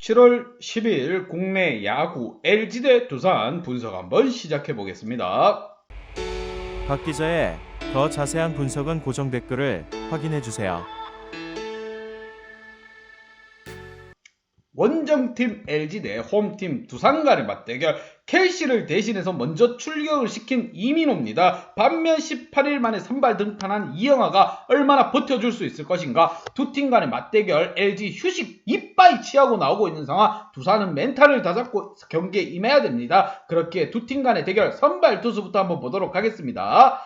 7월 10일 국내 야구 LG 대 두산 분석 한번 시작해 보겠습니다. 박 기자의 더 자세한 분석은 고정 댓글을 확인해 주세요. 원정팀 LG 대 홈팀 두산 간의 맞대결, 켈시를 대신해서 먼저 출격을 시킨 이민호입니다. 반면 18일 만에 선발 등판한 이영하가 얼마나 버텨줄 수 있을 것인가. 두 팀 간의 맞대결, LG 휴식 이빠이 취하고 나오고 있는 상황, 두산은 멘탈을 다잡고 경기에 임해야 됩니다. 그렇게 두 팀 간의 대결 선발 투수부터 한번 보도록 하겠습니다.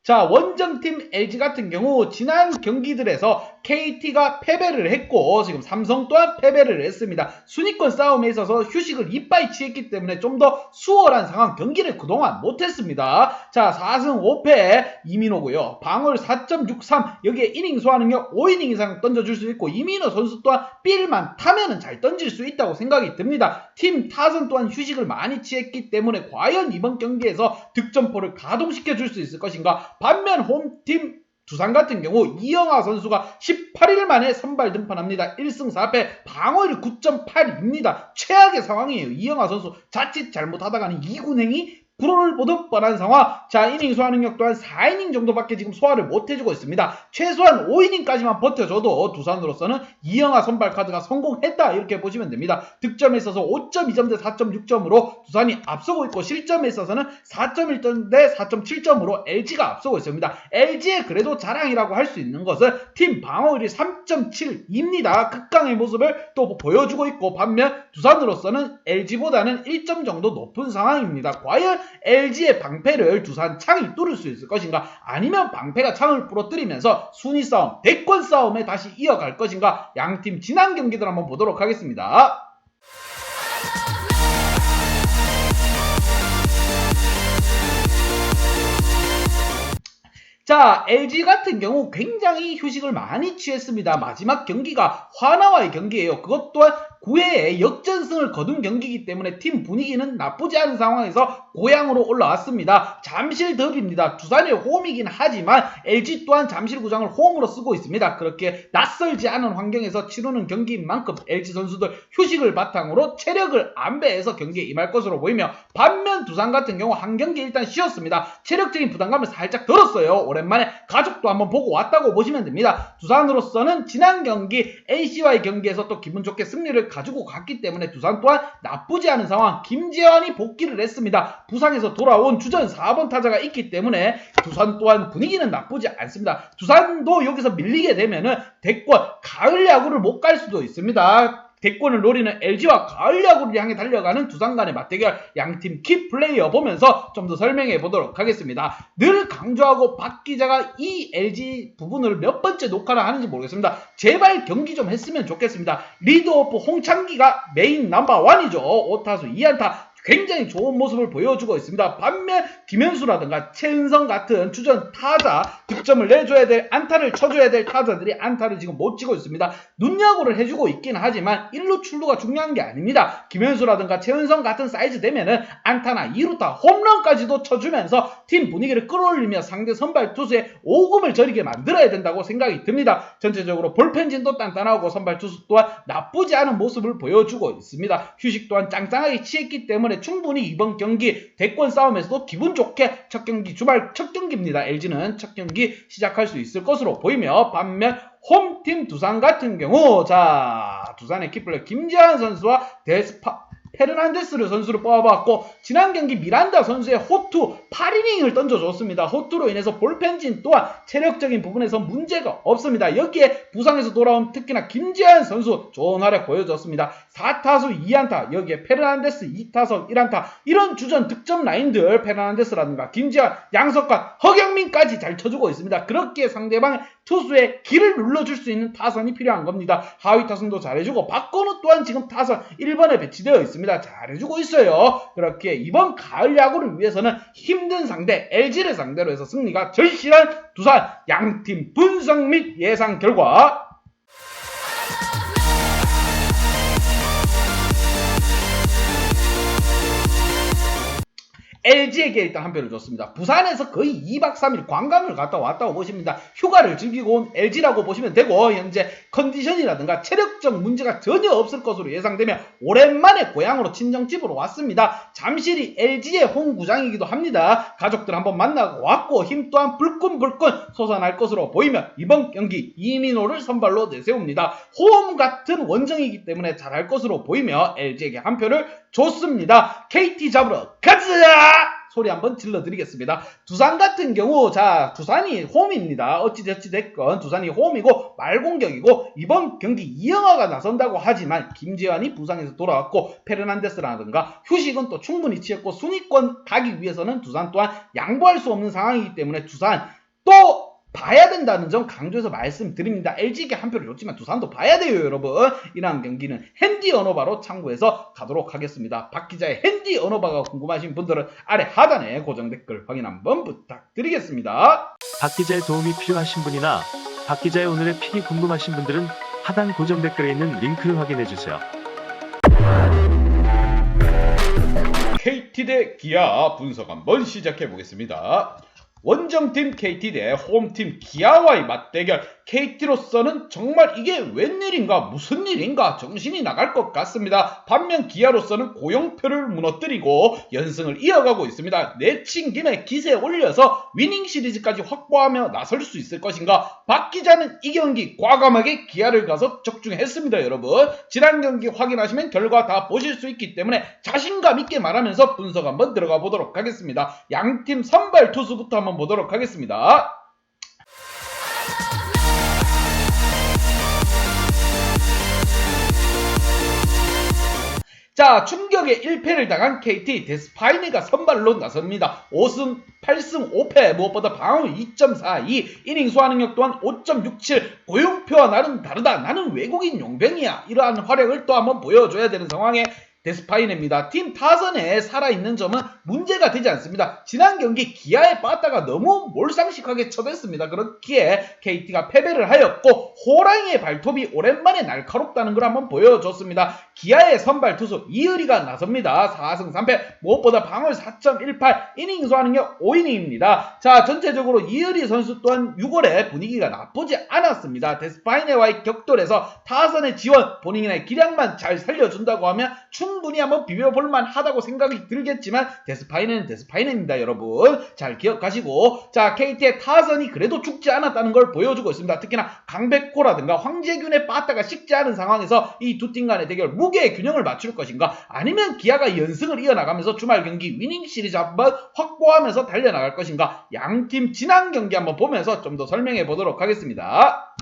자, 원정팀 LG 같은 경우 지난 경기들에서 KT가 패배를 했고 지금 삼성 또한 패배를 했습니다. 순위권 싸움에 있어서 휴식을 이빠이 취했기 때문에 좀 더 수월한 상황, 경기를 그동안 못했습니다. 자, 4승 5패 이민호고요. 방어율 4.63, 여기에 이닝 소화능력 5이닝 이상 던져줄 수 있고, 이민호 선수 또한 삘만 타면은 잘 던질 수 있다고 생각이 듭니다. 팀 타선 또한 휴식을 많이 취했기 때문에 과연 이번 경기에서 득점포를 가동시켜 줄 수 있을 것인가. 반면 홈팀 두산 같은 경우 이영하 선수가 18일 만에 선발 등판합니다. 1승 4패, 방어율 9.82입니다. 최악의 상황이에요. 이영하 선수 자칫 잘못하다가는 2군행이 불호를 보듯 뻔한 상황. 자, 이닝 소화 능력 또한 4이닝 정도밖에 지금 소화를 못해주고 있습니다. 최소한 5이닝까지만 버텨줘도 두산으로서는 이영하 선발 카드가 성공했다, 이렇게 보시면 됩니다. 득점에 있어서 5.2점 대 4.6점으로 두산이 앞서고 있고, 실점에 있어서는 4.1점 대 4.7점으로 LG가 앞서고 있습니다. LG의 그래도 자랑이라고 할 수 있는 것은 팀 방어율이 3.7입니다. 극강의 모습을 또 보여주고 있고, 반면 두산으로서는 LG보다는 1점 정도 높은 상황입니다. 과연 LG의 방패를 두산 창이 뚫을 수 있을 것인가, 아니면 방패가 창을 부러뜨리면서 순위 싸움, 대권 싸움에 다시 이어갈 것인가. 양팀 지난 경기들 한번 보도록 하겠습니다. 자, LG 같은 경우 굉장히 휴식을 많이 취했습니다. 마지막 경기가 화나와의 경기예요. 그것 또한 9회에 역전승을 거둔 경기이기 때문에 팀 분위기는 나쁘지 않은 상황에서 고향으로 올라왔습니다. 잠실 더비입니다. 두산의 홈이긴 하지만 LG 또한 잠실 구장을 홈으로 쓰고 있습니다. 그렇게 낯설지 않은 환경에서 치르는 경기인 만큼 LG 선수들 휴식을 바탕으로 체력을 안배해서 경기에 임할 것으로 보이며, 반면 두산 같은 경우 한 경기 일단 쉬었습니다. 체력적인 부담감을 살짝 덜었어요. 오랜만에 가족도 한번 보고 왔다고 보시면 됩니다. 두산으로서는 지난 경기 NC와의 경기에서 또 기분 좋게 승리를 가지고 갔기 때문에 두산 또한 나쁘지 않은 상황. 김재환이 복귀를 했습니다. 부상에서 돌아온 주전 4번 타자가 있기 때문에 두산 또한 분위기는 나쁘지 않습니다. 두산도 여기서 밀리게 되면은 대권, 가을 야구를 못 갈 수도 있습니다. 대권을 노리는 LG와 가을 야구를 향해 달려가는 두산 간의 맞대결, 양팀 키플레이어 보면서 좀 더 설명해 보도록 하겠습니다. 늘 강조하고 박 기자가 이 LG 부분을 몇 번째 녹화를 하는지 모르겠습니다. 제발 경기 좀 했으면 좋겠습니다. 리드오프 홍창기가 메인 넘버1이죠. 5타수 2안타. 굉장히 좋은 모습을 보여주고 있습니다. 반면 김현수라든가 최은성 같은 주전 타자, 득점을 내줘야 될, 안타를 쳐줘야 될 타자들이 안타를 지금 못 치고 있습니다. 눈야구를 해주고 있긴 하지만 1루 출루가 중요한 게 아닙니다. 김현수라든가 최은성 같은 사이즈 되면은 안타나 2루타, 홈런까지도 쳐주면서 팀 분위기를 끌어올리며 상대 선발 투수의 오금을 저리게 만들어야 된다고 생각이 듭니다. 전체적으로 볼펜진도 단단하고 선발 투수 또한 나쁘지 않은 모습을 보여주고 있습니다. 휴식 또한 짱짱하게 취했기 때문에 충분히 이번 경기 대권 싸움에서도 기분 좋게 첫 경기, 주말 첫 경기입니다. LG는 첫 경기 시작할 수 있을 것으로 보이며, 반면 홈팀 두산 같은 경우, 자, 두산의 키플레이 김재환 선수와 페르난데스를 선수를 뽑아봤고, 지난 경기 미란다 선수의 호투 8이닝을 던져줬습니다. 호투로 인해서 볼펜진 또한 체력적인 부분에서 문제가 없습니다. 여기에 부상에서 돌아온 특히나 김재환 선수 좋은 활약 보여줬습니다. 4타수 2안타, 여기에 페르난데스 2타수 1안타, 이런 주전 득점 라인들 페르난데스라든가 김재환, 양석환, 허경민까지 잘 쳐주고 있습니다. 그렇게 상대방 투수의 길을 눌러줄 수 있는 타선이 필요한 겁니다. 하위 타선도 잘해주고, 박건우 또한 지금 타선 1번에 배치되어 있습니다. 잘해주고 있어요. 그렇게 이번 가을 야구를 위해서는 힘든 상대 LG를 상대로 해서 승리가 절실한 두산. 양팀 분석 및 예상 결과, LG에게 일단 한 표를 줬습니다. 부산에서 거의 2박 3일 관광을 갔다 왔다고 보십니다. 휴가를 즐기고 온 LG라고 보시면 되고 현재 컨디션이라든가 체력적 문제가 전혀 없을 것으로 예상되며 오랜만에 고향으로 친정집으로 왔습니다. 잠실이 LG의 홈구장이기도 합니다. 가족들 한번 만나고 왔고 힘 또한 불끈불끈 솟아날 것으로 보이며 이번 경기 이민호를 선발로 내세웁니다. 호흡 같은 원정이기 때문에 잘할 것으로 보이며 LG에게 한 표를 줬습니다. KT 잡으러 가자! 소리 한번 질러드리겠습니다. 두산 같은 경우 두산이 홈입니다. 어찌됐지 됐건 두산이 홈이고 말공격이고 이번 경기 이영하가 나선다고 하지만 김재환이 부상에서 돌아왔고 페르난데스라든가 휴식은 또 충분히 취했고 순위권 가기 위해서는 두산 또한 양보할 수 없는 상황이기 때문에 두산 또 봐야 된다는 점 강조해서 말씀드립니다. LG에게 한 표를 줬지만 두산도 봐야 돼요, 여러분. 이러한 경기는 핸디 언어바로 참고해서 가도록 하겠습니다. 박 기자의 핸디 언어바가 궁금하신 분들은 아래 하단에 고정 댓글 확인 한번 부탁드리겠습니다. 박 기자의 도움이 필요하신 분이나 박 기자의 오늘의 픽이 궁금하신 분들은 하단 고정 댓글에 있는 링크를 확인해주세요. KT 대 기아 분석 한번 시작해 보겠습니다. 원정팀 KT 대 홈팀 기아와의 맞대결. KT로서는 정말 이게 웬일인가 무슨 일인가 정신이 나갈 것 같습니다. 반면 기아로서는 고영표를 무너뜨리고 연승을 이어가고 있습니다. 내친 김에 기세 올려서 위닝 시리즈까지 확보하며 나설 수 있을 것인가. 박 기자는 이 경기 과감하게 기아를 가서 적중했습니다. 여러분 지난 경기 확인하시면 결과 다 보실 수 있기 때문에 자신감 있게 말하면서 분석 한번 들어가 보도록 하겠습니다. 양팀 선발 투수부터 한번 보도록 하겠습니다. 자, 충격의 1패를 당한 KT 데스파이네가 선발로 나섭니다. 5승 8승 5패 무엇보다 방어 2.42 이닝 소화 능력 또한 5.67 고용표와 나는 다르다. 나는 외국인 용병이야. 이러한 활약을 또 한번 보여줘야 되는 상황에 데스파이네입니다. 팀 타선에 살아있는 점은 문제가 되지 않습니다. 지난 경기 기아에 빠따가 너무 몰상식하게 쳐댔습니다. 그렇기에 KT가 패배를 하였고 호랑이의 발톱이 오랜만에 날카롭다는 걸 한번 보여줬습니다. 기아의 선발 투수 이의리가 나섭니다. 4승 3패 무엇보다 방어율 4.18 이닝 소화능력 5이닝입니다. 자, 전체적으로 이의리 선수 또한 6월에 분위기가 나쁘지 않았습니다. 데스파이네와의 격돌에서 타선의 지원 본인의 기량만 잘 살려준다고 하면 충분히 한번 비벼볼만 하다고 생각이 들겠지만 데스파이네는 데스파이네입니다. 여러분 잘 기억하시고, 자, KT의 타선이 그래도 죽지 않았다는 걸 보여주고 있습니다. 특히나 강백호라든가 황재균의 빠따가 식지 않은 상황에서 이 두 팀 간의 대결 무게의 균형을 맞출 것인가, 아니면 기아가 연승을 이어나가면서 주말 경기 위닝 시리즈 한번 확보하면서 달려나갈 것인가, 양팀 지난 경기 한번 보면서 좀 더 설명해 보도록 하겠습니다.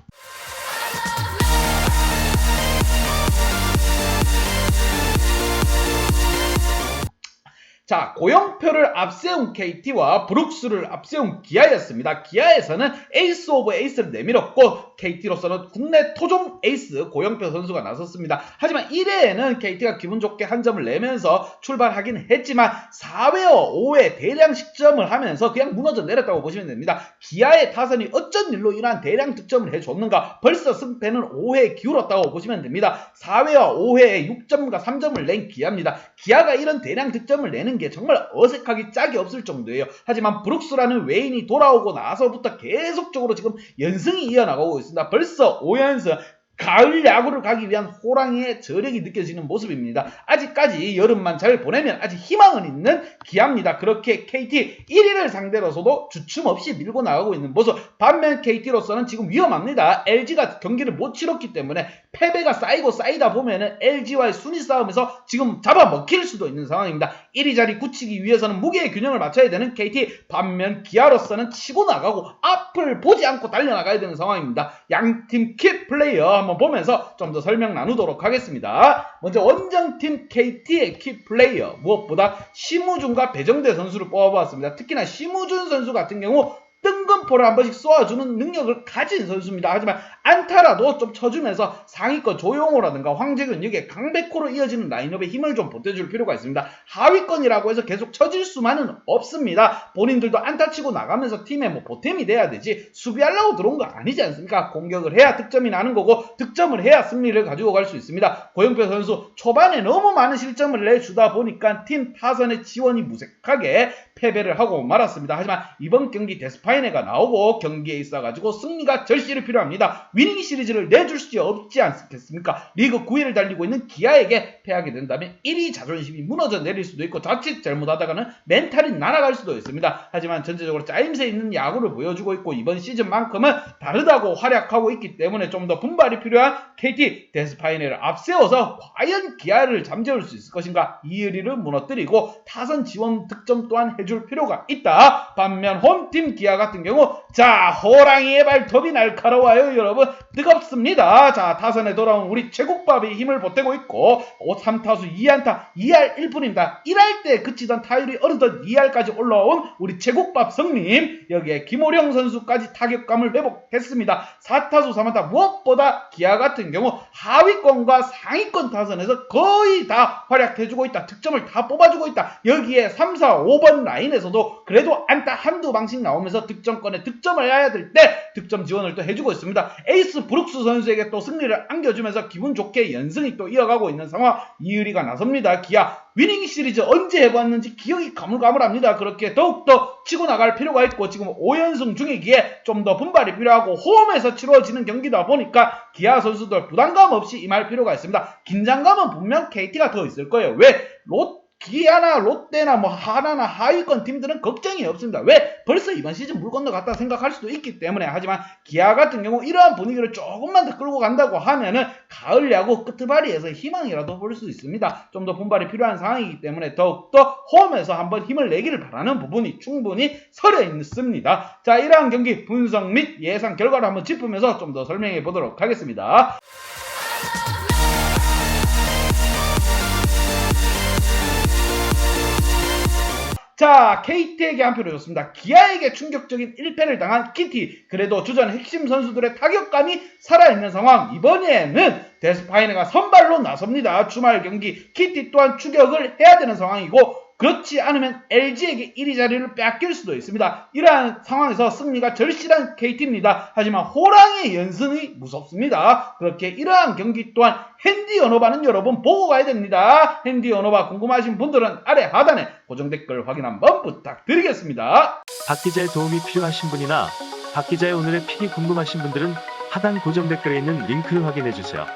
자, 고영표를 앞세운 KT와 브룩스를 앞세운 기아였습니다. 기아에서는 에이스 오브 에이스를 내밀었고 KT로서는 국내 토종 에이스 고영표 선수가 나섰습니다. 하지만 1회에는 KT가 기분 좋게 한 점을 내면서 출발하긴 했지만 4회와 5회 대량 식점을 하면서 그냥 무너져 내렸다고 보시면 됩니다. 기아의 타선이 어쩐 일로 이러한 대량 득점을 해줬는가, 벌써 승패는 5회에 기울었다고 보시면 됩니다. 4회와 5회에 6점과 3점을 낸 기아입니다. 기아가 이런 대량 득점을 내는 게 정말 어색하기 짝이 없을 정도예요. 하지만 브룩스라는 외인이 돌아오고 나서부터 계속적으로 지금 연승이 이어나가고 있습니다. 벌써 5연승, 가을 야구를 가기 위한 호랑이의 저력이 느껴지는 모습입니다. 아직까지 여름만 잘 보내면 아직 희망은 있는 기아입니다. 그렇게 KT 1위를 상대로서도 주춤 없이 밀고 나가고 있는 모습. 반면 KT로서는 지금 위험합니다. LG가 경기를 못 치렀기 때문에 패배가 쌓이고 쌓이다 보면은 LG와의 순위 싸움에서 지금 잡아먹힐 수도 있는 상황입니다. 1위 자리 굳히기 위해서는 무게의 균형을 맞춰야 되는 KT. 반면 기아로서는 치고 나가고 앞을 보지 않고 달려나가야 되는 상황입니다. 양팀 키 플레이어 한번 보면서 좀 더 설명 나누도록 하겠습니다. 먼저 원정팀 KT의 키 플레이어, 무엇보다 심우준과 배정대 선수를 뽑아보았습니다. 특히나 심우준 선수 같은 경우 뜬금포를 한 번씩 쏘아주는 능력을 가진 선수입니다. 하지만 안타라도 좀 쳐주면서 상위권 조용호라든가 황재균 여기에 강백호로 이어지는 라인업에 힘을 좀 보태줄 필요가 있습니다. 하위권이라고 해서 계속 쳐질 수만은 없습니다. 본인들도 안타 치고 나가면서 팀에 뭐 보탬이 돼야 되지 수비하려고 들어온 거 아니지 않습니까? 공격을 해야 득점이 나는 거고 득점을 해야 승리를 가지고 갈 수 있습니다. 고영표 선수 초반에 너무 많은 실점을 내주다 보니까 팀 타선의 지원이 무색하게 패배를 하고 말았습니다. 하지만 이번 경기 데스파이네가 나오고 경기에 있어가지고 승리가 절실히 필요합니다. 위닝 시리즈를 내줄 수 없지 않겠습니까? 리그 9위를 달리고 있는 기아에게 패하게 된다면 1위 자존심이 무너져 내릴 수도 있고 자칫 잘못하다가는 멘탈이 날아갈 수도 있습니다. 하지만 전체적으로 짜임새 있는 야구를 보여주고 있고 이번 시즌만큼은 다르다고 활약하고 있기 때문에 좀 더 분발이 필요한 KT 데스파이네를 앞세워서 과연 기아를 잠재울 수 있을 것인가 이의리를 무너뜨리고 타선 지원 득점 또한 해줄 필요가 있다. 반면 홈팀 기아 같은 경우 자 호랑이의 발톱이 날카로워요 여러분 뜨겁습니다. 자 타선에 돌아온 우리 최국밥이 힘을 보태고 있고 3타수 2안타 2할 1푼입니다. 1할 때 그치던 타율이 어느덧 2할까지 올라온 우리 최국밥 성님 여기에 김호령 선수까지 타격감을 회복했습니다. 4타수 3안타 무엇보다 기아 같은 경우 하위권과 상위권 타선에서 거의 다 활약해주고 있다. 득점을 다 뽑아주고 있다. 여기에 3, 4, 5번 라인에서도 그래도 안타 한두 방씩 나오면서 득점권에 득점을 해야 될 때 득점 지원을 또 해주고 있습니다. 에이스 브룩스 선수에게 또 승리를 안겨주면서 기분 좋게 연승이 또 이어가고 있는 상황 이의리가 나섭니다. 기아 위닝 시리즈 언제 해봤는지 기억이 가물가물합니다. 그렇게 더욱더 치고 나갈 필요가 있고 지금 5연승 중이기에 좀 더 분발이 필요하고 홈에서 치러지는 경기다 보니까 기아 선수들 부담감 없이 임할 필요가 있습니다. 긴장감은 분명 KT가 더 있을 거예요. 왜? 기아나 롯데나 뭐 하나나 하위권 팀들은 걱정이 없습니다. 왜? 벌써 이번 시즌 물 건너갔다 생각할 수도 있기 때문에. 하지만 기아 같은 경우 이러한 분위기를 조금만 더 끌고 간다고 하면은 가을 야구 끝발이에서 희망이라도 볼 수 있습니다. 좀 더 분발이 필요한 상황이기 때문에 더욱더 홈에서 한번 힘을 내기를 바라는 부분이 충분히 서려 있습니다. 자, 이러한 경기 분석 및 예상 결과를 한번 짚으면서 좀 더 설명해 보도록 하겠습니다. 자, KT에게 한 표를 줬습니다. 기아에게 충격적인 1패를 당한 KT. 그래도 주전 핵심 선수들의 타격감이 살아있는 상황. 이번에는 데스파이네가 선발로 나섭니다. 주말 경기 KT 또한 추격을 해야 되는 상황이고 그렇지 않으면 LG에게 1위 자리를 뺏길 수도 있습니다. 이러한 상황에서 승리가 절실한 KT입니다. 하지만 호랑이의 연승이 무섭습니다. 그렇게 이러한 경기 또한 핸디 언어바는 여러분 보고 가야 됩니다. 핸디 언어바 궁금하신 분들은 아래 하단에 고정 댓글 확인 한번 부탁드리겠습니다. 박 기자의 도움이 필요하신 분이나 박 기자의 오늘의 픽이 궁금하신 분들은 하단 고정 댓글에 있는 링크를 확인해 주세요.